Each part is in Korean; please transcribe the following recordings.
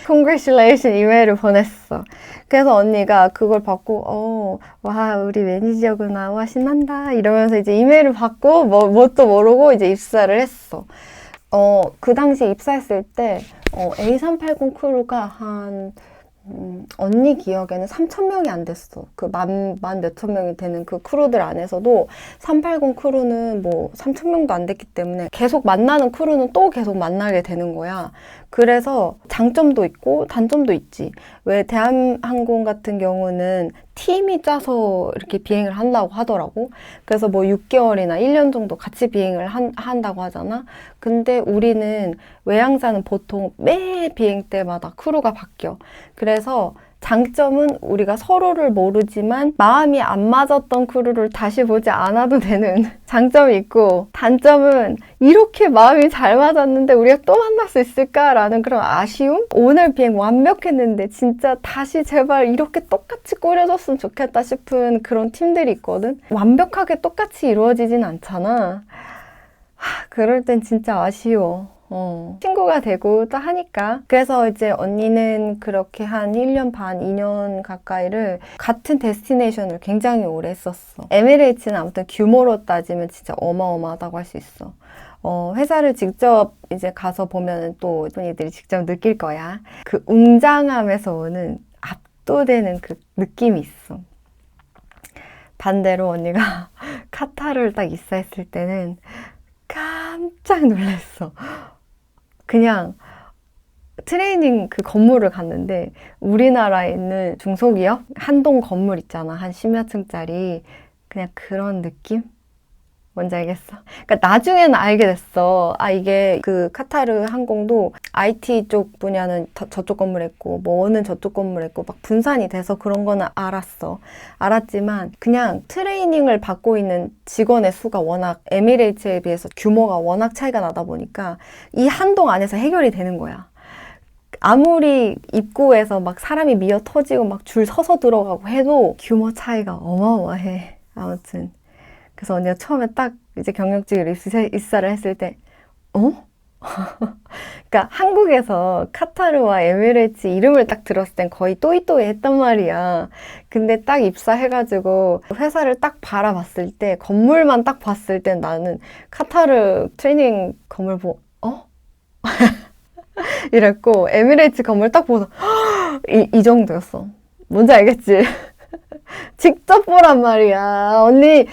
congratulation 이메일을 보냈어. 그래서 언니가 그걸 받고 와 우리 매니저구나, 와 신난다 이러면서 이제 이메일을 받고 뭣도 모르고 이제 입사를 했어. 그 당시 입사했을 때 A380 크루가 한 언니 기억에는 3,000명이 안 됐어. 그 만 몇천 명이 되는 그 크루들 안에서도 380 크루는 뭐 3,000명도 안 됐기 때문에 계속 만나는 크루는 또 계속 만나게 되는 거야. 그래서 장점도 있고 단점도 있지. 왜 대한항공 같은 경우는 팀이 짜서 이렇게 비행을 한다고 하더라고. 그래서 뭐 6개월이나 1년 정도 같이 비행을 한다고 하잖아. 근데 우리는 외항사는 보통 매 비행 때마다 크루가 바뀌어. 그래서 장점은 우리가 서로를 모르지만 마음이 안 맞았던 크루를 다시 보지 않아도 되는 장점이 있고, 단점은 이렇게 마음이 잘 맞았는데 우리가 또 만날 수 있을까라는 그런 아쉬움? 오늘 비행 완벽했는데 진짜 다시 제발 이렇게 똑같이 꾸려졌으면 좋겠다 싶은 그런 팀들이 있거든. 완벽하게 똑같이 이루어지진 않잖아. 그럴 땐 진짜 아쉬워. 친구가 되고 또 하니까. 그래서 이제 언니는 그렇게 한 1년 반, 2년 가까이를 같은 데스티네이션을 굉장히 오래 했었어. 에미레이츠는 아무튼 규모로 따지면 진짜 어마어마하다고 할 수 있어. 회사를 직접 이제 가서 보면은 또 분이들이 직접 느낄 거야. 그 웅장함에서 오는 압도되는 그 느낌이 있어. 반대로 언니가 카타르를 딱 입사했을 때는 깜짝 놀랐어. 그냥 트레이닝 그 건물을 갔는데 우리나라에 있는 중소기업 한동 건물 있잖아. 한 10몇 층짜리. 그냥 그런 느낌? 뭔지 알겠어? 그러니까 나중에는 알게 됐어. 이게 그 카타르 항공도 IT 쪽 분야는 저쪽 건물에 있고 뭐는 저쪽 건물에 있고 막 분산이 돼서 그런 거는 알았지만 그냥 트레이닝을 받고 있는 직원의 수가 워낙 에미레이츠에 비해서 규모가 워낙 차이가 나다 보니까 이 한동 안에서 해결이 되는 거야. 아무리 입구에서 막 사람이 미어 터지고 막 줄 서서 들어가고 해도 규모 차이가 어마어마해. 아무튼 그래서 언니가 처음에 딱 이제 경력직으로 입사를 했을 때, 그러니까 한국에서 카타르와 에미레이츠 이름을 딱 들었을 땐 거의 또이또이 했단 말이야. 근데 딱 입사해가지고 회사를 딱 바라봤을 때, 건물만 딱 봤을 때 나는 카타르 트레이닝 건물 보고, 이랬고, 에미레이츠 건물 딱 보고서, 이 정도였어. 뭔지 알겠지? 직접 보란 말이야. 언니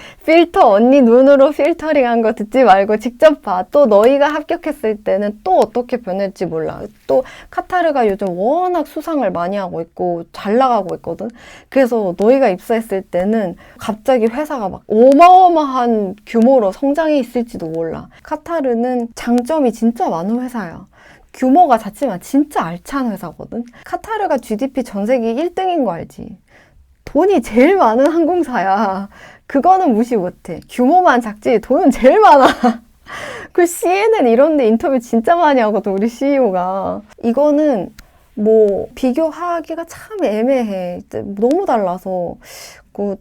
눈으로 필터링 한 거 듣지 말고 직접 봐. 또 너희가 합격했을 때는 또 어떻게 변할지 몰라. 또 카타르가 요즘 워낙 수상을 많이 하고 있고 잘 나가고 있거든. 그래서 너희가 입사했을 때는 갑자기 회사가 막 어마어마한 규모로 성장해 있을지도 몰라. 카타르는 장점이 진짜 많은 회사야. 규모가 작지만 진짜 알찬 회사거든. 카타르가 GDP 전 세계 1등인 거 알지? 돈이 제일 많은 항공사야. 그거는 무시 못해. 규모만 작지 돈은 제일 많아. 그 CNN 이런 데 인터뷰 진짜 많이 하거든, 우리 CEO가. 이거는 뭐 비교하기가 참 애매해. 너무 달라서.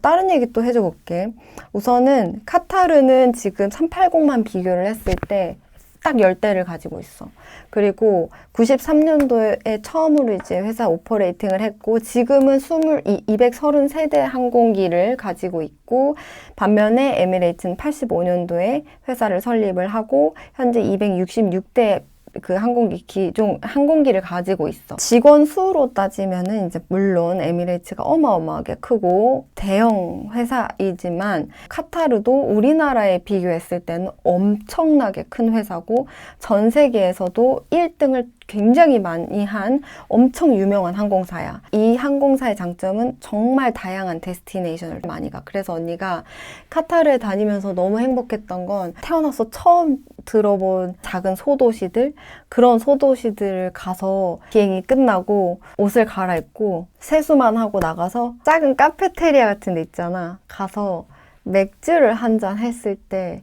다른 얘기 또 해줘 볼게. 우선은 카타르는 지금 380만 비교를 했을 때 딱 10대를 가지고 있어. 그리고 93년도에 처음으로 이제 회사 오퍼레이팅을 했고 지금은 233대 항공기를 가지고 있고 반면에 에미레이츠는 85년도에 회사를 설립을 하고 현재 266대 그 항공기를 가지고 있어. 직원 수로 따지면은 이제 물론 에미레이츠가 어마어마하게 크고 대형 회사이지만 카타르도 우리나라에 비교했을 때는 엄청나게 큰 회사고 전 세계에서도 1등을 굉장히 많이 한 엄청 유명한 항공사야. 이 항공사의 장점은 정말 다양한 데스티네이션을 많이 가. 그래서 언니가 카타르에 다니면서 너무 행복했던 건 태어나서 처음 들어본 작은 소도시들, 그런 소도시들을 가서 비행이 끝나고 옷을 갈아입고 세수만 하고 나가서 작은 카페테리아 같은 데 있잖아. 가서 맥주를 한 잔 했을 때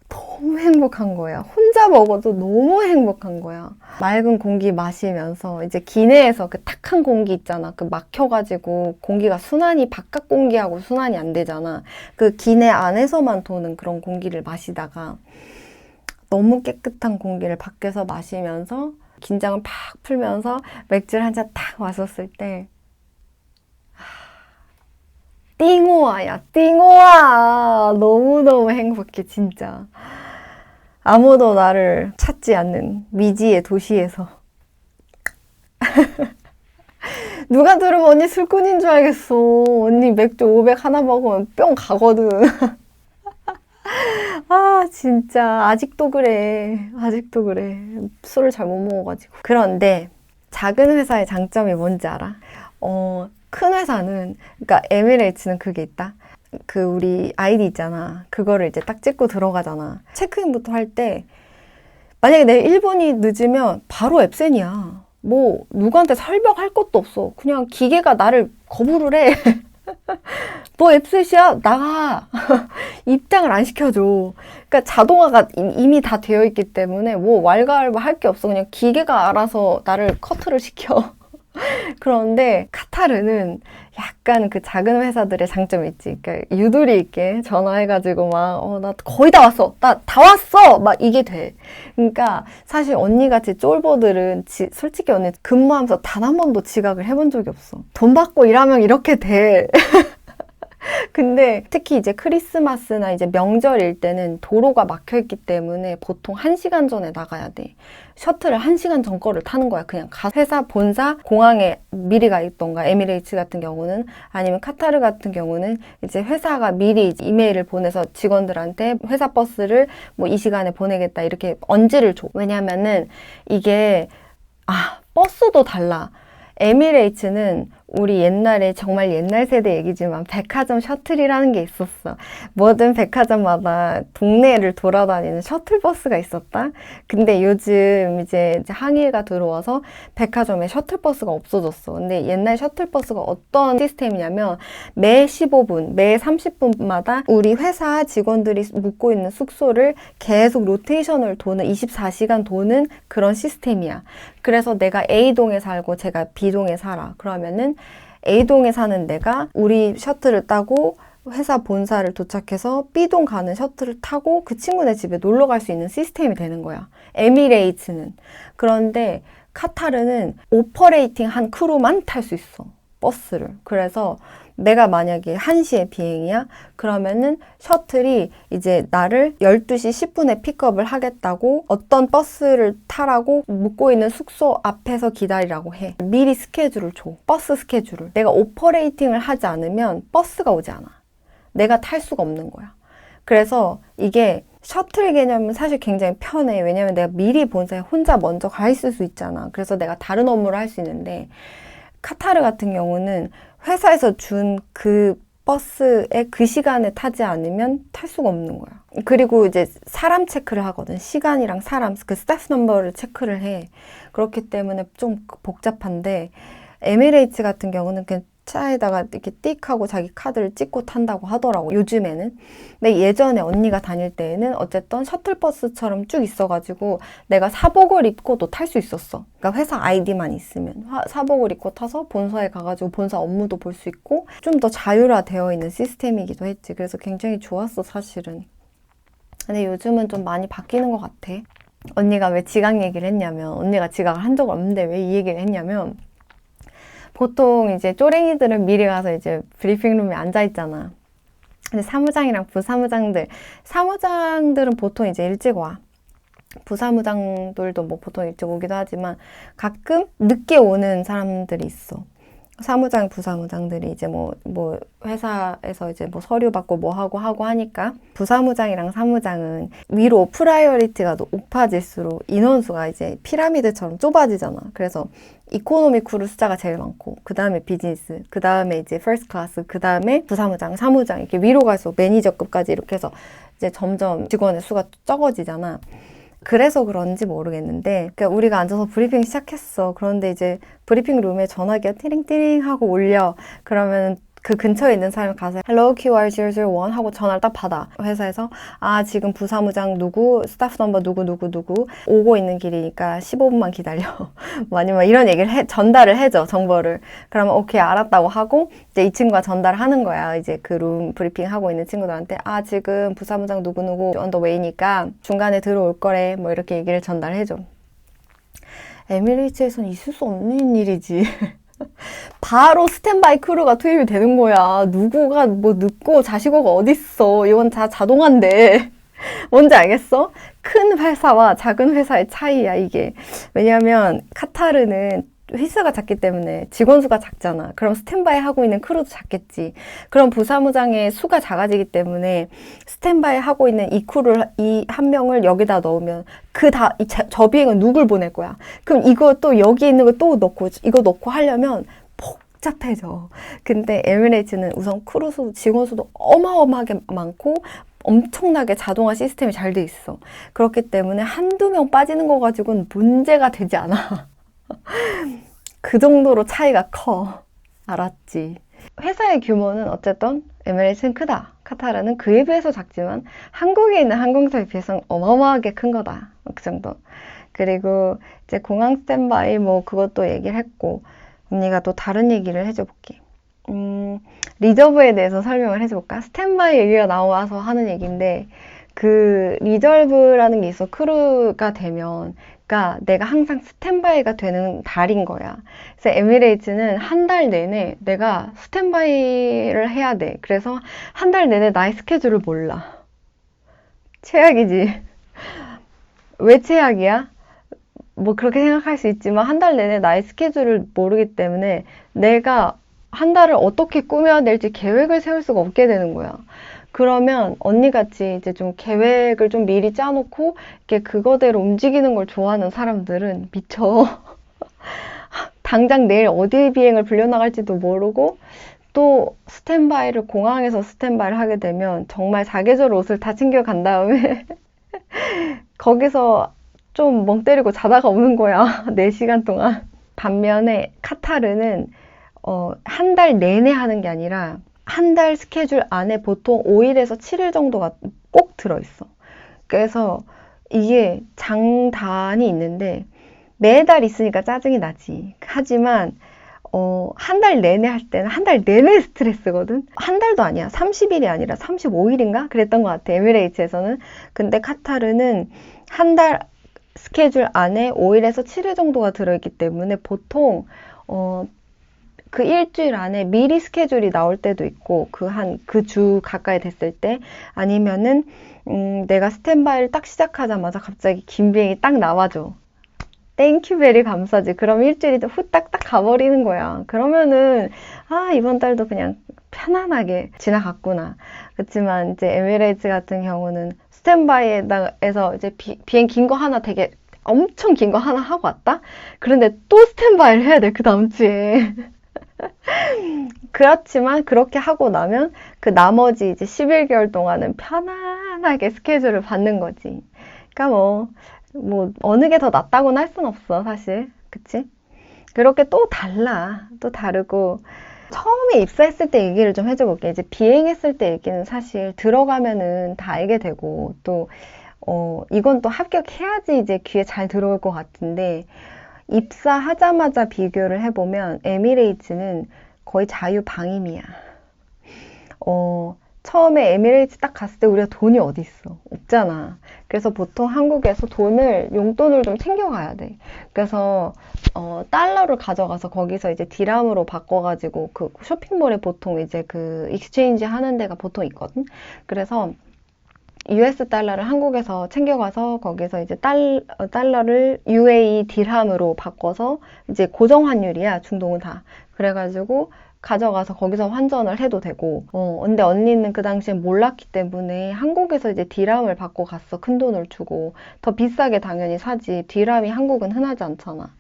너무 행복한 거야. 혼자 먹어도 너무 행복한 거야. 맑은 공기 마시면서 이제 기내에서 그 탁한 공기 있잖아. 그 막혀가지고 공기가 바깥 공기하고 순환이 안 되잖아. 그 기내 안에서만 도는 그런 공기를 마시다가 너무 깨끗한 공기를 밖에서 마시면서 긴장을 팍 풀면서 맥주를 한 잔 딱 마셨을 때 띵호아야, 띵호아. 너무너무 행복해, 진짜. 아무도 나를 찾지 않는 미지의 도시에서. 누가 들으면 언니 술꾼인 줄 알겠어. 언니 맥주 500 하나 먹으면 뿅 가거든. 아, 진짜. 아직도 그래. 아직도 그래. 술을 잘 못 먹어가지고. 그런데 작은 회사의 장점이 뭔지 알아? 큰 회사는, 그러니까 에미레이츠는 그게 있다. 그 우리 아이디 있잖아. 그거를 이제 딱 찍고 들어가잖아. 체크인부터 할 때 만약에 내 1분이 늦으면 바로 앱센이야. 뭐 누구한테 설명할 것도 없어. 그냥 기계가 나를 거부를 해. 너 앱셋이야? 나가. 입장을 안 시켜줘. 그러니까 자동화가 이미 다 되어 있기 때문에 뭐 왈가왈부 할 게 없어. 그냥 기계가 알아서 나를 커트를 시켜. 그런데 카타르는 약간 그 작은 회사들의 장점이 있지. 그러니까 유도리 있게 전화해가지고 막, 나 거의 다 왔어. 나 다 왔어! 막 이게 돼. 그러니까 사실 언니같이 쫄보들은 솔직히 언니 근무하면서 단 한 번도 지각을 해본 적이 없어. 돈 받고 일하면 이렇게 돼. 근데 특히 이제 크리스마스나 이제 명절일 때는 도로가 막혀있기 때문에 보통 1시간 전에 나가야 돼. 셔틀을 1시간 전 거를 타는 거야. 그냥 회사 본사 공항에 미리 가 있던가, 에미레이츠 같은 경우는, 아니면 카타르 같은 경우는 이제 회사가 미리 이메일을 보내서 직원들한테 회사 버스를 뭐 이 시간에 보내겠다 이렇게 언지를 줘. 왜냐면은 이게 버스도 달라. 에미레이츠는 우리 옛날에 정말 옛날 세대 얘기지만 백화점 셔틀이라는 게 있었어. 모든 백화점마다 동네를 돌아다니는 셔틀버스가 있었다. 근데 요즘 이제 항해가 들어와서 백화점에 셔틀버스가 없어졌어. 근데 옛날 셔틀버스가 어떤 시스템이냐면 매 15분, 매 30분마다 우리 회사 직원들이 묵고 있는 숙소를 계속 로테이션을 도는 24시간 도는 그런 시스템이야. 그래서 내가 A동에 살고 제가 B동에 살아. 그러면은 A동에 사는 내가 우리 셔틀을 타고 회사 본사를 도착해서 B동 가는 셔틀을 타고 그 친구네 집에 놀러 갈 수 있는 시스템이 되는 거야. 에미레이츠는. 그런데 카타르는 오퍼레이팅 한 크루만 탈 수 있어. 버스를. 그래서 내가 만약에 1시에 비행이야? 그러면은 셔틀이 이제 나를 12시 10분에 픽업을 하겠다고 어떤 버스를 타라고 묵고 있는 숙소 앞에서 기다리라고 해. 미리 스케줄을 줘. 버스 스케줄을. 내가 오퍼레이팅을 하지 않으면 버스가 오지 않아. 내가 탈 수가 없는 거야. 그래서 이게 셔틀 개념은 사실 굉장히 편해. 왜냐면 내가 미리 본사에 혼자 먼저 가 있을 수 있잖아. 그래서 내가 다른 업무를 할 수 있는데 카타르 같은 경우는 회사에서 준 그 버스에 그 시간에 타지 않으면 탈 수가 없는 거야. 그리고 이제 사람 체크를 하거든. 시간이랑 사람, 그 스태프 넘버를 체크를 해. 그렇기 때문에 좀 복잡한데 에미레이츠 같은 경우는 그냥 차에다가 이렇게 띡 하고 자기 카드를 찍고 탄다고 하더라고, 요즘에는. 근데 예전에 언니가 다닐 때에는 어쨌든 셔틀버스처럼 쭉 있어가지고 내가 사복을 입고도 탈 수 있었어. 그러니까 회사 아이디만 있으면 사복을 입고 타서 본사에 가가지고 본사 업무도 볼 수 있고 좀 더 자율화되어 있는 시스템이기도 했지. 그래서 굉장히 좋았어, 사실은. 근데 요즘은 좀 많이 바뀌는 것 같아. 언니가 왜 지각 얘기를 했냐면, 언니가 지각을 한 적 없는데 왜 이 얘기를 했냐면, 보통 이제 쪼랭이들은 미리 가서 이제 브리핑룸에 앉아 있잖아. 근데 사무장이랑 사무장들은 보통 이제 일찍 와. 부사무장들도 뭐 보통 일찍 오기도 하지만 가끔 늦게 오는 사람들이 있어. 사무장, 부사무장들이 이제 뭐 회사에서 이제 뭐 서류 받고 뭐 하고 하니까 부사무장이랑 사무장은 위로 프라이어리티가 높아질수록 인원수가 이제 피라미드처럼 좁아지잖아. 그래서 이코노미 크루 숫자가 제일 많고, 그 다음에 비즈니스, 그 다음에 이제 퍼스트 클래스, 그 다음에 부사무장, 사무장 이렇게 위로 갈수록 매니저급까지 이렇게 해서 이제 점점 직원의 수가 적어지잖아. 그래서 그런지 모르겠는데, 그러니까 우리가 앉아서 브리핑 시작했어. 그런데 이제 브리핑 룸에 전화기가 띠링띠링 하고 울려. 그러면 그 근처에 있는 사람이 가서 Hello, QR001 하고 전화를 딱 받아. 회사에서 지금 부사무장 누구, 스타프 넘버 누구 오고 있는 길이니까 15분만 기다려. 뭐 아니면 이런 얘기를 전달을 해줘, 정보를. 그러면 오케이, 알았다고 하고 이제 이 친구가 전달을 하는 거야. 이제 그 룸 브리핑 하고 있는 친구들한테 지금 부사무장 누구 on the way니까 중간에 들어올 거래. 뭐 이렇게 얘기를 전달해줘. 에미레이츠에서는 있을 수 없는 일이지. 바로 스탠바이 크루가 투입이 되는 거야. 누구가 뭐 늦고 자시고가 어딨어. 이건 다 자동화인데. 뭔지 알겠어? 큰 회사와 작은 회사의 차이야, 이게. 왜냐면 카타르는 회사가 작기 때문에 직원 수가 작잖아. 그럼 스탠바이 하고 있는 크루도 작겠지. 그럼 부사무장의 수가 작아지기 때문에 스탠바이 하고 있는 이 크루를, 이 한 명을 여기다 넣으면 저 비행은 누굴 보낼 거야? 그럼 이거 또 여기 있는 거 또 넣고 이거 넣고 하려면 복잡해져. 근데 에미레이츠는 우선 크루 수, 직원 수도 어마어마하게 많고 엄청나게 자동화 시스템이 잘 돼 있어. 그렇기 때문에 한두 명 빠지는 거 가지고는 문제가 되지 않아. 그 정도로 차이가 커. 알았지? 회사의 규모는 어쨌든 에미레이츠는 크다. 카타르는 그에 비해서 작지만 한국에 있는 항공사에 비해서는 어마어마하게 큰 거다. 그 정도. 그리고 이제 공항 스탠바이 뭐 그것도 얘기를 했고 언니가 또 다른 얘기를 해줘 볼게. 리저브에 대해서 설명을 해줘볼까? 스탠바이 얘기가 나와서 하는 얘기인데 그 리저브라는 게 있어. 크루가 되면 그러니까 내가 항상 스탠바이가 되는 달인 거야. 그래서 에미레이츠는 한 달 내내 내가 스탠바이를 해야 돼. 그래서 한 달 내내 나의 스케줄을 몰라. 최악이지. 왜 최악이야? 뭐 그렇게 생각할 수 있지만 한 달 내내 나의 스케줄을 모르기 때문에 내가 한 달을 어떻게 꾸며야 될지 계획을 세울 수가 없게 되는 거야. 그러면 언니같이 이제 좀 계획을 좀 미리 짜놓고 이렇게 그거대로 움직이는 걸 좋아하는 사람들은 미쳐. 당장 내일 어디 비행을 불려나갈지도 모르고 또 스탠바이를 공항에서 스탠바이를 하게 되면 정말 사계절 옷을 다 챙겨간 다음에 거기서 좀 멍 때리고 자다가 오는 거야. 4시간 동안. 반면에 카타르는 한 달 내내 하는 게 아니라 한 달 스케줄 안에 보통 5일에서 7일 정도가 꼭 들어있어. 그래서 이게 장단이 있는데 매달 있으니까 짜증이 나지. 하지만 한 달 내내 할 때는 한 달 내내 스트레스거든. 한 달도 아니야. 30일이 아니라 35일인가? 그랬던 것 같아. 에미레이츠에서는. 근데 카타르는 한 달 스케줄 안에 5일에서 7일 정도가 들어있기 때문에 보통 그 일주일 안에 미리 스케줄이 나올 때도 있고 그 주 가까이 됐을 때 아니면은 내가 스탠바이를 딱 시작하자마자 갑자기 긴 비행이 딱 나와줘. 땡큐 베리 감사지. 그럼 일주일이 후딱딱 가버리는 거야. 그러면은 이번 달도 그냥 편안하게 지나갔구나. 그렇지만 이제 에미레이츠 같은 경우는 스탠바이에서 이제 비행 긴 거 하나 되게 엄청 긴 거 하나 하고 왔다? 그런데 또 스탠바이를 해야 돼, 그 다음 주에. 그렇지만 그렇게 하고 나면 그 나머지 이제 11개월 동안은 편안하게 스케줄을 받는 거지. 그러니까 뭐 어느 게 더 낫다고는 할 순 없어, 사실. 그치? 그렇게 또 달라. 또 다르고. 처음에 입사했을 때 얘기를 좀 해줘볼게. 이제 비행했을 때 얘기는 사실 들어가면은 다 알게 되고, 또, 이건 또 합격해야지 이제 귀에 잘 들어올 것 같은데, 입사하자마자 비교를 해보면 에미레이츠는 거의 자유방임이야. 처음에 에미레이츠 딱 갔을 때 우리가 돈이 어디 있어? 없잖아. 그래서 보통 한국에서 용돈을 좀 챙겨가야 돼. 그래서 달러를 가져가서 거기서 이제 디람으로 바꿔가지고 그 쇼핑몰에 보통 이제 그 익스체인지 하는 데가 보통 있거든. 그래서 US 달러를 한국에서 챙겨가서 거기서 이제 달러를 UAE 디람으로 바꿔서 이제 고정 환율이야, 중동은 다. 그래가지고 가져가서 거기서 환전을 해도 되고, 근데 언니는 그 당시에 몰랐기 때문에 한국에서 이제 디람을 받고 갔어. 큰 돈을 주고. 더 비싸게 당연히 사지. 디람이 한국은 흔하지 않잖아.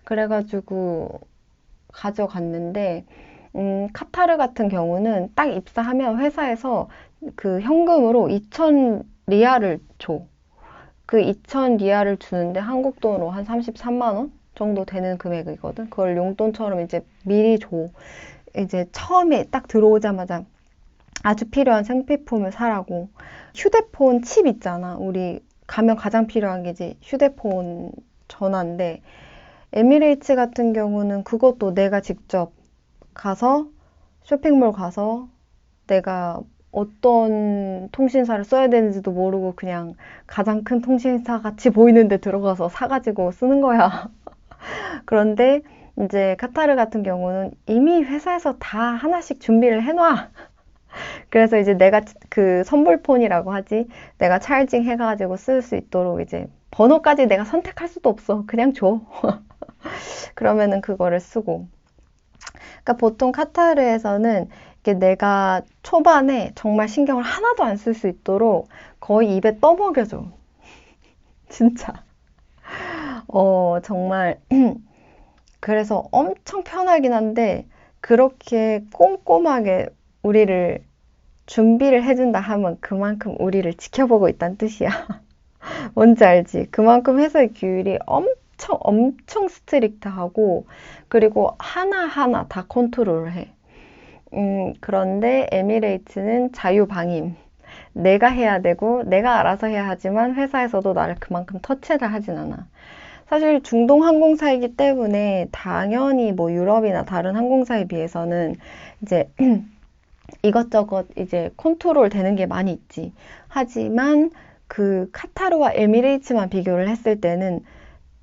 그래가지고 가져갔는데, 카타르 같은 경우는 딱 입사하면 회사에서 그 현금으로 2,000 리알을 줘. 그 2,000 리알을 주는데 한국 돈으로 한 33만 원 정도 되는 금액이거든. 그걸 용돈처럼 이제 미리 줘. 이제 처음에 딱 들어오자마자 아주 필요한 생필품을 사라고. 휴대폰 칩 있잖아. 우리 가면 가장 필요한 게 이제 휴대폰 전화인데 에미레이츠 같은 경우는 그것도 내가 직접 가서 쇼핑몰 가서 내가 어떤 통신사를 써야 되는지도 모르고 그냥 가장 큰 통신사 같이 보이는 데 들어가서 사가지고 쓰는 거야. 그런데 이제 카타르 같은 경우는 이미 회사에서 다 하나씩 준비를 해놔. 그래서 이제 내가 그 선불폰이라고 하지. 내가 찰징 해가지고 쓸 수 있도록 이제 번호까지 내가 선택할 수도 없어. 그냥 줘. 그러면은 그거를 쓰고. 그러니까 보통 카타르에서는 이게 내가 초반에 정말 신경을 하나도 안 쓸 수 있도록 거의 입에 떠먹여줘. 진짜. 정말. 그래서 엄청 편하긴 한데, 그렇게 꼼꼼하게 우리를 준비를 해준다 하면 그만큼 우리를 지켜보고 있다는 뜻이야. 뭔지 알지? 그만큼 회사의 규율이 엄청 스트릭트하고, 그리고 하나하나 다 컨트롤을 해. 그런데 에미레이츠는 자유방임. 내가 해야 되고, 내가 알아서 해야 하지만 회사에서도 나를 그만큼 터치를 하진 않아. 사실 중동 항공사이기 때문에 당연히 뭐 유럽이나 다른 항공사에 비해서는 이제 이것저것 이제 컨트롤 되는 게 많이 있지. 하지만 그 카타르와 에미레이츠만 비교를 했을 때는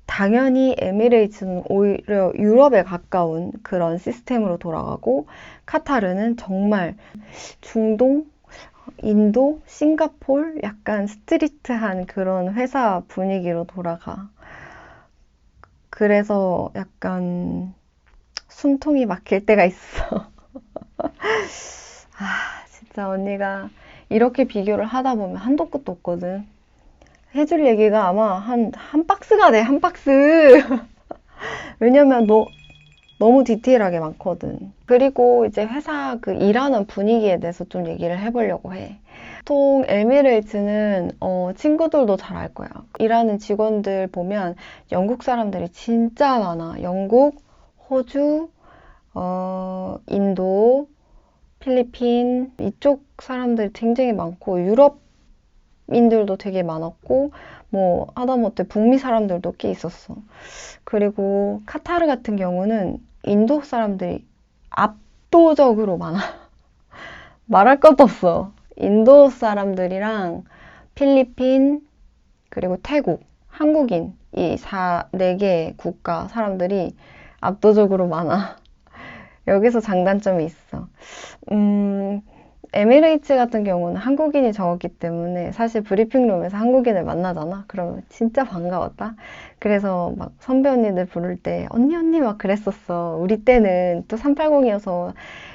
당연히 에미레이츠는 오히려 유럽에 가까운 그런 시스템으로 돌아가고, 카타르는 정말 중동, 인도, 싱가폴 약간 스트리트한 그런 회사 분위기로 돌아가. 그래서 약간 숨통이 막힐 때가 있어. 진짜 언니가 이렇게 비교를 하다 보면 한도 끝도 없거든. 해줄 얘기가 아마 한 박스가 돼, 한 박스. 왜냐면 너무 디테일하게 많거든. 그리고 이제 회사 그 일하는 분위기에 대해서 좀 얘기를 해보려고 해. 보통 에미레이츠는 친구들도 잘 알 거야. 일하는 직원들 보면 영국 사람들이 진짜 많아. 영국, 호주, 인도, 필리핀 이쪽 사람들이 굉장히 많고, 유럽인들도 되게 많았고, 뭐 하다못해 북미 사람들도 꽤 있었어. 그리고 카타르 같은 경우는 인도 사람들이 압도적으로 많아. 말할 것도 없어. 인도 사람들이랑 필리핀, 그리고 태국, 한국인 이 4개 국가 사람들이 압도적으로 많아. 여기서 장단점이 있어. 에미레이츠 같은 경우는 한국인이 적었기 때문에 사실 브리핑룸에서 한국인을 만나잖아. 그러면 진짜 반가웠다. 그래서 막 선배 언니들 부를 때 언니 막 그랬었어. 우리 때는 또 380이어서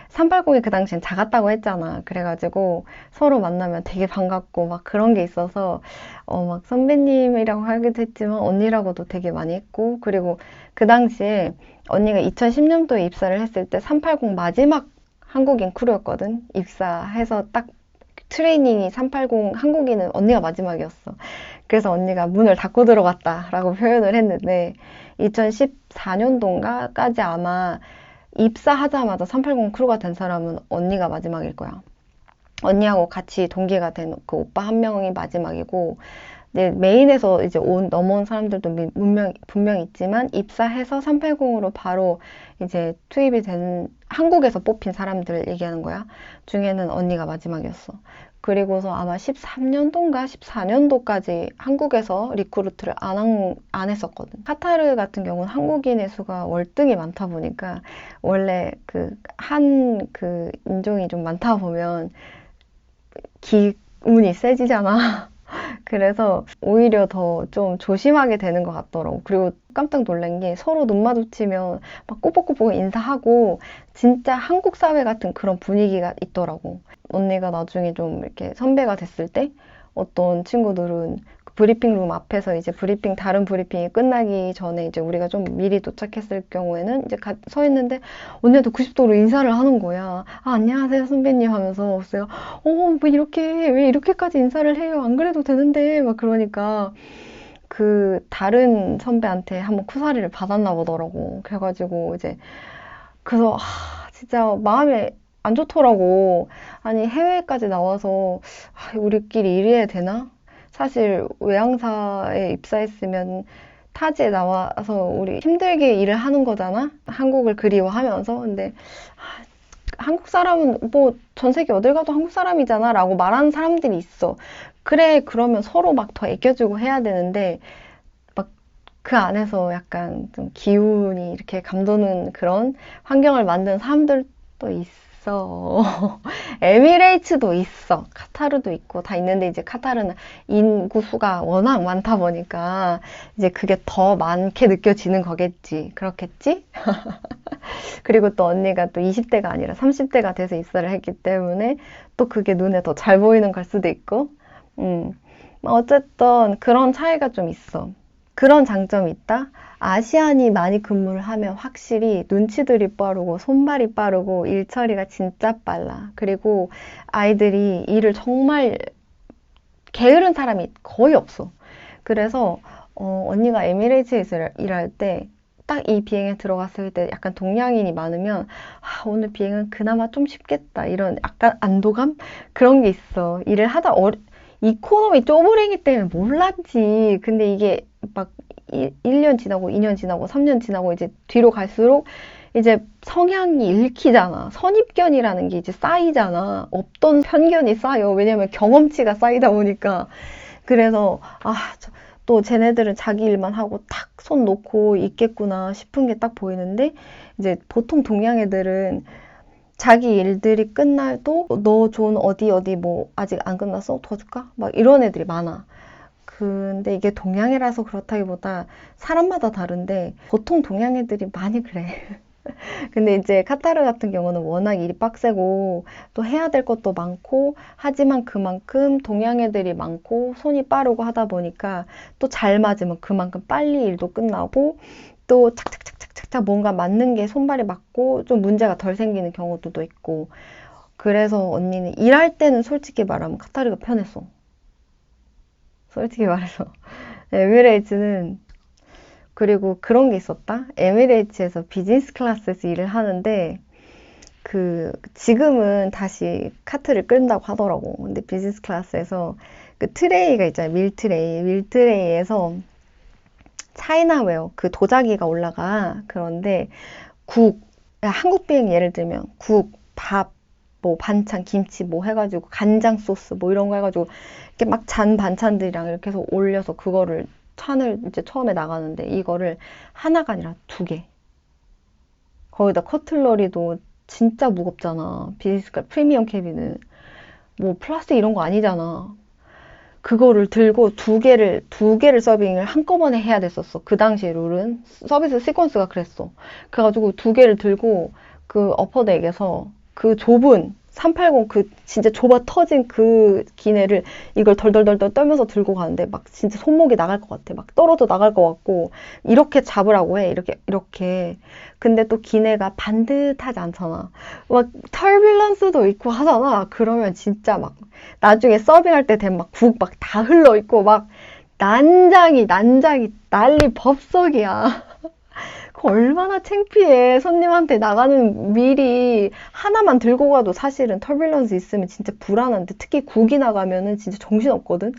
380이 그 당시엔 작았다고 했잖아. 그래가지고 서로 만나면 되게 반갑고 막 그런 게 있어서 막 선배님이라고 하기도 했지만 언니라고도 되게 많이 했고, 그리고 그 당시에 언니가 2010년도에 입사를 했을 때 380 마지막 한국인 크루였거든. 입사해서 딱 트레이닝이 380 한국인은 언니가 마지막이었어. 그래서 언니가 문을 닫고 들어갔다라고 표현을 했는데, 2014년도인가까지 아마 입사하자마자 380 크루가 된 사람은 언니가 마지막일 거야. 언니하고 같이 동기가 된 그 오빠 한 명이 마지막이고, 메인에서 이제 넘어온 사람들도 분명 있지만, 입사해서 380으로 바로 이제 투입이 된 한국에서 뽑힌 사람들 얘기하는 거야. 중에는 언니가 마지막이었어. 그리고서 아마 13년도인가 14년도까지 한국에서 리크루트를 안 했었거든. 카타르 같은 경우는 한국인의 수가 월등히 많다 보니까, 원래 그 인종이 좀 많다 보면 기운이 세지잖아. 그래서 오히려 더 좀 조심하게 되는 것 같더라고. 그리고 깜짝 놀란 게, 서로 눈 마주치면 막 꼬박꼬박 인사하고 진짜 한국 사회 같은 그런 분위기가 있더라고. 언니가 나중에 좀 이렇게 선배가 됐을 때 어떤 친구들은 브리핑룸 앞에서 이제 다른 브리핑이 끝나기 전에 이제 우리가 좀 미리 도착했을 경우에는 이제 서 있는데 언니도 90도로 인사를 하는 거야. 안녕하세요 선배님 하면서. 그래서 뭐 왜 이렇게까지 인사를 해요? 안 그래도 되는데 막 그러니까 그 다른 선배한테 한번 쿠사리를 받았나 보더라고. 그래가지고 이제 그래서 진짜 마음이 안 좋더라고. 아니 해외까지 나와서 우리끼리 일해야 되나? 사실 외항사에 입사했으면 타지에 나와서 우리 힘들게 일을 하는 거잖아? 한국을 그리워하면서. 근데 한국 사람은 뭐 전 세계 어딜 가도 한국 사람이잖아 라고 말하는 사람들이 있어. 그래, 그러면 서로 막 더 애껴주고 해야 되는데 막 그 안에서 약간 좀 기운이 이렇게 감도는 그런 환경을 만든 사람들도 있어. 에미레이츠도 있어. 카타르도 있고 다 있는데 이제 카타르는 인구 수가 워낙 많다 보니까 이제 그게 더 많게 느껴지는 거겠지. 그렇겠지? 그리고 또 언니가 또 20대가 아니라 30대가 돼서 입사를 했기 때문에 또 그게 눈에 더 잘 보이는 걸 수도 있고. 음. 어쨌든 그런 차이가 좀 있어. 그런 장점이 있다. 아시안이 많이 근무를 하면 확실히 눈치들이 빠르고 손발이 빠르고 일 처리가 진짜 빨라. 그리고 아이들이 일을 정말 게으른 사람이 거의 없어. 그래서 언니가 에미레이트에서 일할 때 딱 이 비행에 들어갔을 때 약간 동양인이 많으면 아, 오늘 비행은 그나마 좀 쉽겠다 이런 약간 안도감 그런 게 있어. 일을 하다 이코노미 쪼부랭이 때문에 몰랐지. 근데 이게 막 1년 지나고 2년 지나고 3년 지나고 이제 뒤로 갈수록 이제 성향이 읽히잖아. 선입견이라는 게 이제 쌓이잖아. 없던 편견이 쌓여. 왜냐면 경험치가 쌓이다 보니까. 그래서 또 쟤네들은 자기 일만 하고 탁 손 놓고 있겠구나 싶은 게 딱 보이는데 이제 보통 동양 애들은 자기 일들이 끝나도 너 존 어디 뭐 아직 안 끝났어? 도와줄까? 막 이런 애들이 많아. 근데 이게 동양이라서 그렇다기보다 사람마다 다른데 보통 동양 애들이 많이 그래. 근데 이제 카타르 같은 경우는 워낙 일이 빡세고 또 해야 될 것도 많고 하지만 그만큼 동양 애들이 많고 손이 빠르고 하다 보니까 또 잘 맞으면 그만큼 빨리 일도 끝나고 또 착착착착착착 뭔가 맞는 게 손발이 맞고 좀 문제가 덜 생기는 경우도 있고 그래서 언니는 일할 때는 솔직히 말하면 카타르가 편했어. 솔직히 말해서 에미레이츠는 그리고 그런 게 있었다. 에미레이츠에서 비즈니스 클래스에서 일을 하는데 지금은 다시 카트를 끌다고 하더라고. 근데 비즈니스 클래스에서 그 트레이가 있잖아요. 밀트레이에서 차이나웨어 그 도자기가 올라가. 그런데 한국 비행 예를 들면 밥, 뭐 반찬, 김치 뭐 해가지고 간장 소스 뭐 이런 거 해가지고 이렇게 막 잔 반찬들이랑 이렇게 해서 올려서 그거를 찬을 이제 처음에 나가는데 이거를 하나가 아니라 2개. 거기다 커틀러리도 진짜 무겁잖아. 비즈니스 프리미엄 캐비는 뭐 플라스틱 이런 거 아니잖아. 그거를 들고 두 개를 서빙을 한꺼번에 해야 됐었어. 그 당시에 룰은 서비스 시퀀스가 그랬어. 그래가지고 2개를 들고 그 어퍼덱에서 그 좁은 380 진짜 좁아 터진 그 기내를 이걸 덜덜덜덜 떨면서 들고 가는데 막 진짜 손목이 나갈 것 같아. 막 떨어져 나갈 것 같고 이렇게 잡으라고 해. 이렇게. 근데 또 기내가 반듯하지 않잖아. 막 털빌런스도 있고 하잖아. 그러면 진짜 막 나중에 서빙할 때 되면 막 국 막 다 흘러 있고 막 난장이 난리 법석이야. 그 얼마나 창피해. 손님한테 나가는 미리 하나만 들고 가도 사실은 터뷸런스 있으면 진짜 불안한데 특히 국이 나가면은 진짜 정신없거든.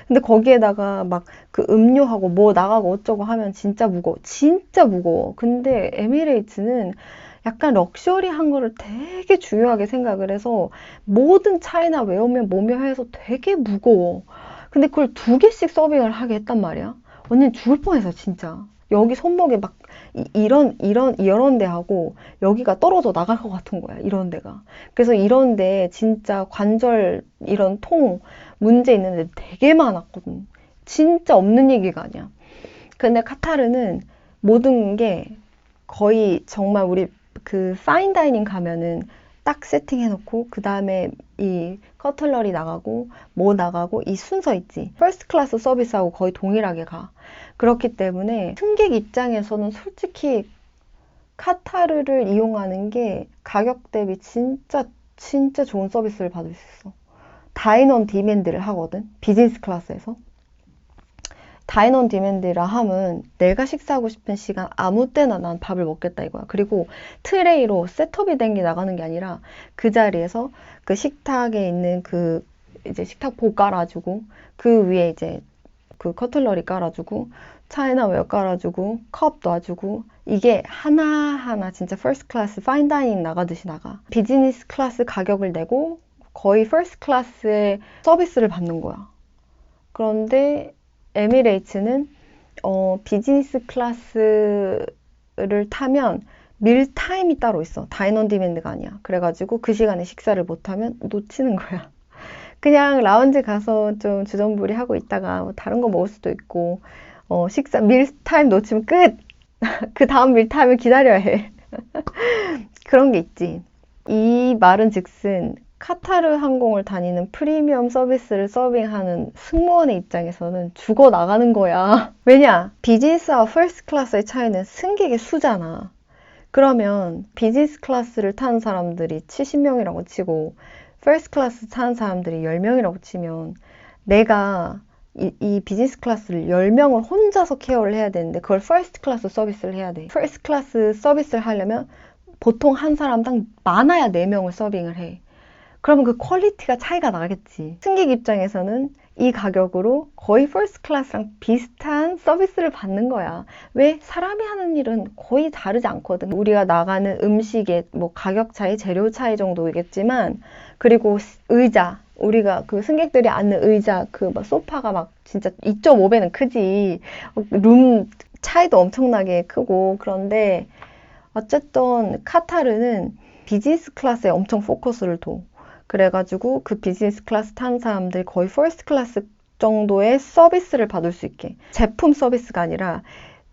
근데 거기에다가 막 그 음료하고 뭐 나가고 어쩌고 하면 진짜 무거워. 진짜 무거워. 근데 에미레이츠는 약간 럭셔리한 거를 되게 중요하게 생각을 해서 모든 차이나 외우면 뭐며 해서 되게 무거워. 근데 그걸 2개씩 서빙을 하게 했단 말이야. 언니는 죽을 뻔해서 진짜. 여기 손목에 막 이런 데 하고 여기가 떨어져 나갈 것 같은 거야. 이런 데가. 그래서 이런 데 진짜 관절 이런 통 문제 있는 데 되게 많았거든. 진짜 없는 얘기가 아니야. 근데 카타르는 모든 게 거의 정말 우리 그 파인다이닝 가면은 딱 세팅해놓고 그 다음에 이 커틀러리 나가고 뭐 나가고 이 순서 있지. 퍼스트 클래스 서비스하고 거의 동일하게 가. 그렇기 때문에 승객 입장에서는 솔직히 카타르를 이용하는 게 가격 대비 진짜 좋은 서비스를 받을 수 있어. 다인원 디맨드를 하거든. 비즈니스 클래스에서. 다인원 디맨드라 함은 내가 식사하고 싶은 시간 아무 때나 난 밥을 먹겠다 이거야. 그리고 트레이로 셋업이 된 게 나가는 게 아니라 그 자리에서 그 식탁에 있는 그 이제 식탁보 깔아주고 그 위에 이제 그 커틀러리 깔아주고 차이나웨어 깔아주고 컵 놔주고 이게 하나하나 진짜 퍼스트 클래스 파인다이닝 나가듯이 나가. 비즈니스 클래스 가격을 내고 거의 퍼스트 클래스의 서비스를 받는 거야. 그런데 에미레이츠는 비즈니스 클래스를 타면 밀타임이 따로 있어. 다인 온 디맨드가 아니야. 그래가지고 그 시간에 식사를 못하면 놓치는 거야. 그냥 라운지 가서 좀 주전부리 하고 있다가 뭐 다른 거 먹을 수도 있고, 식사, 밀타임 놓치면 끝! 그 다음 밀타임을 기다려야 해. 그런 게 있지. 이 말은 즉슨 카타르 항공을 다니는 프리미엄 서비스를 서빙하는 승무원의 입장에서는 죽어 나가는 거야. 왜냐? 비즈니스와 퍼스트 클래스의 차이는 승객의 수잖아. 그러면 비즈니스 클래스를 타는 사람들이 70명이라고 치고 퍼스트 클래스 타는 사람들이 10명이라고 치면 내가 이 비즈니스 클래스를 10명을 혼자서 케어를 해야 되는데 그걸 퍼스트 클래스 서비스를 해야 돼. 퍼스트 클래스 서비스를 하려면 보통 한 사람당 많아야 4명을 서빙을 해. 그러면 그 퀄리티가 차이가 나겠지. 승객 입장에서는 이 가격으로 거의 퍼스트 클래스랑 비슷한 서비스를 받는 거야. 왜? 사람이 하는 일은 거의 다르지 않거든. 우리가 나가는 음식의 뭐 가격 차이, 재료 차이 정도이겠지만, 그리고 의자, 우리가 그 승객들이 앉는 의자, 그 막 소파가 막 진짜 2.5배는 크지. 룸 차이도 엄청나게 크고, 그런데 어쨌든 카타르는 비즈니스 클래스에 엄청 포커스를 둬. 그래가지고 그 비즈니스 클래스 탄 사람들이 거의 퍼스트 클래스 정도의 서비스를 받을 수 있게. 제품 서비스가 아니라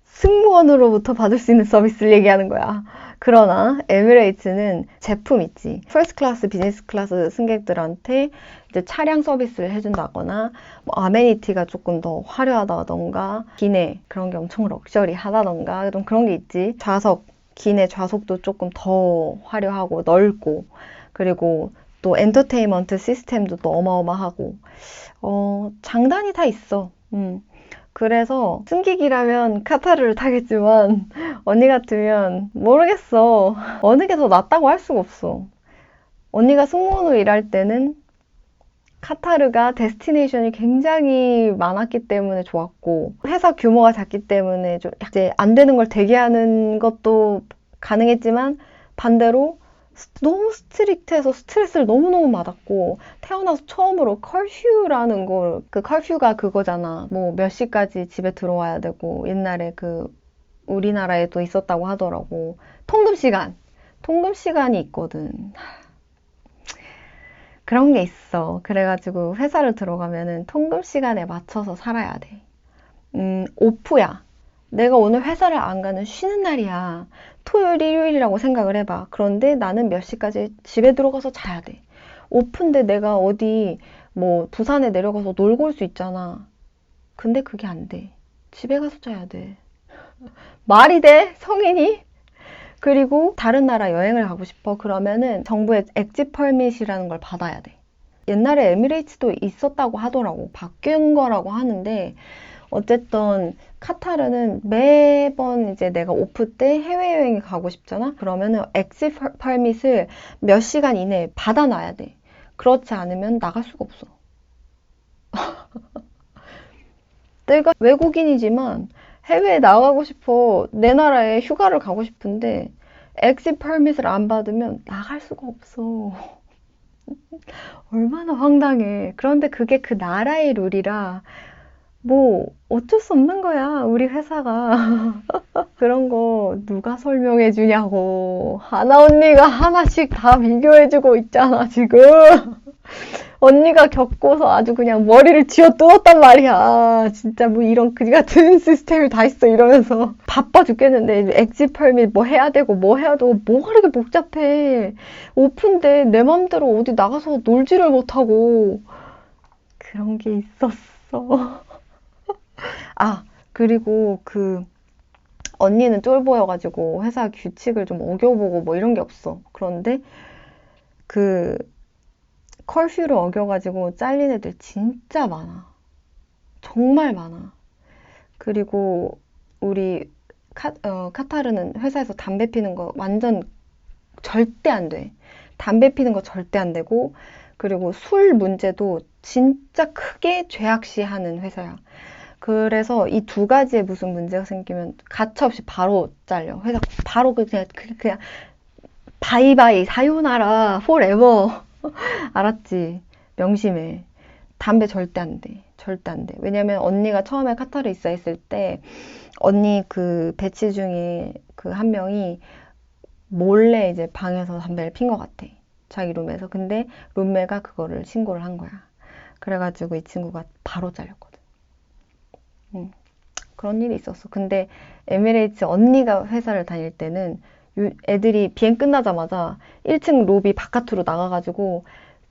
승무원으로부터 받을 수 있는 서비스를 얘기하는 거야. 그러나 에미레이츠는 제품 있지. 퍼스트 클래스, 비즈니스 클래스 승객들한테 이제 차량 서비스를 해준다거나 뭐 아메니티가 조금 더 화려하다던가 기내 그런 게 엄청 럭셔리하다던가 좀 그런 게 있지. 좌석, 기내 좌석도 조금 더 화려하고 넓고 그리고 또 엔터테인먼트 시스템도 또 어마어마하고 장단이 다 있어. 그래서 승객이라면 카타르를 타겠지만 언니 같으면 모르겠어. 어느 게 더 낫다고 할 수가 없어. 언니가 승무원으로 일할 때는 카타르가 데스티네이션이 굉장히 많았기 때문에 좋았고 회사 규모가 작기 때문에 좀 이제 안 되는 걸 대기하는 것도 가능했지만 반대로 너무 스트릭트해서 스트레스를 너무너무 받았고 태어나서 처음으로 커퓨라는 걸 그 커퓨가 그거잖아. 뭐 몇 시까지 집에 들어와야 되고 옛날에 그 우리나라에도 있었다고 하더라고. 통금 시간이 있거든. 그런 게 있어. 그래가지고 회사를 들어가면은 통금 시간에 맞춰서 살아야 돼. 오프야. 내가 오늘 회사를 안 가는 쉬는 날이야. 토요일, 일요일이라고 생각을 해봐. 그런데 나는 몇 시까지 집에 들어가서 자야 돼. 오픈데 내가 어디 뭐 부산에 내려가서 놀고 올 수 있잖아. 근데 그게 안 돼. 집에 가서 자야 돼. 말이 돼? 성인이? 그리고 다른 나라 여행을 가고 싶어. 그러면은 정부의 엑짓 퍼밋이라는 걸 받아야 돼. 옛날에 에미레이츠도 있었다고 하더라고. 바뀐 거라고 하는데 어쨌든 카타르는 매번 이제 내가 오프 때 해외여행을 가고 싶잖아? 그러면은 엑짓 퍼밋을 몇 시간 이내에 받아놔야 돼. 그렇지 않으면 나갈 수가 없어. 내가 외국인이지만 해외에 나가고 싶어. 내 나라에 휴가를 가고 싶은데 엑짓 퍼밋을 안 받으면 나갈 수가 없어. 얼마나 황당해. 그런데 그게 그 나라의 룰이라 뭐 어쩔 수 없는 거야. 우리 회사가. 그런 거 누가 설명해 주냐고. 하나 언니가 하나씩 다 비교해주고 있잖아 지금. 언니가 겪고서 아주 그냥 머리를 쥐어 뜯었단 말이야. 진짜 뭐 이런 그지 같은 시스템이 다 있어 이러면서. 바빠 죽겠는데 엑짓 퍼밋 뭐 해야 되고 뭐 해야 되고 뭐가 그렇게 복잡해. 오픈데 내 맘대로 어디 나가서 놀지를 못하고. 그런 게 있었어. 아, 그리고 그 언니는 쫄보여가지고 회사 규칙을 좀 어겨보고 뭐 이런 게 없어. 그런데 그 커퓨를 어겨가지고 잘린 애들 진짜 많아. 정말 많아. 그리고 우리 카타르는 회사에서 담배 피는 거 완전 절대 안 돼. 담배 피는 거 절대 안 되고 그리고 술 문제도 진짜 크게 죄악시하는 회사야. 그래서 이 두 가지에 무슨 문제가 생기면 가차없이 바로 잘려. 회사 바로 그냥 바이바이 사요나라 포레버. 알았지? 명심해. 담배 절대 안 돼. 절대 안 돼. 왜냐면 언니가 처음에 카타르 입사했을 때 언니 그 배치 중에 그 한 명이 몰래 이제 방에서 담배를 핀 것 같아. 자기 룸에서. 근데 룸메가 그거를 신고를 한 거야. 그래가지고 이 친구가 바로 잘렸거든. 그런 일이 있었어. 근데 에미레이츠 언니가 회사를 다닐 때는 애들이 비행 끝나자마자 1층 로비 바깥으로 나가가지고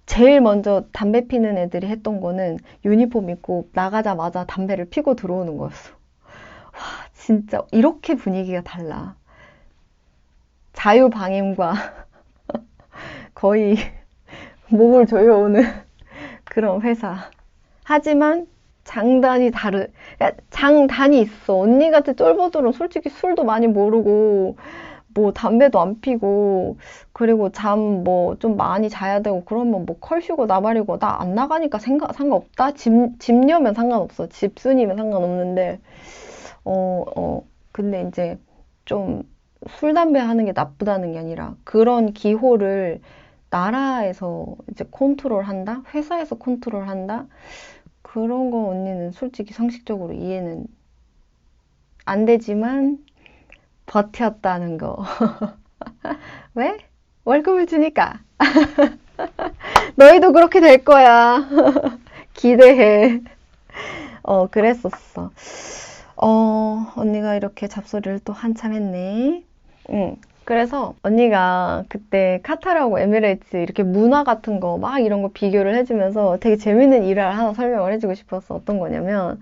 제일 먼저 담배 피는 애들이 했던 거는 유니폼 입고 나가자마자 담배를 피고 들어오는 거였어. 와, 진짜 이렇게 분위기가 달라. 자유방임과 거의 몸을 조여오는 그런 회사. 하지만 장단이 있어. 언니 같은 쫄보들은 솔직히 술도 많이 모르고, 뭐 담배도 안 피고, 그리고 잠 뭐 좀 많이 자야 되고, 그러면 뭐 컬 쉬고 나발이고, 나 안 나가니까 상관없다? 집녀면 상관없어. 집순이면 상관없는데, 근데 이제 좀 술, 담배 하는 게 나쁘다는 게 아니라, 그런 기호를 나라에서 이제 컨트롤 한다? 회사에서 컨트롤 한다? 그런 거 언니는 솔직히 상식적으로 이해는 안 되지만 버텼다는 거. 왜? 월급을 주니까. 너희도 그렇게 될 거야. 기대해. 그랬었어. 언니가 이렇게 잡소리를 또 한참 했네. 응. 그래서 언니가 그때 카타르하고 에미레이트 이렇게 문화 같은 거 막 이런 거 비교를 해주면서 되게 재밌는 일화를 하나 설명을 해주고 싶었어. 어떤 거냐면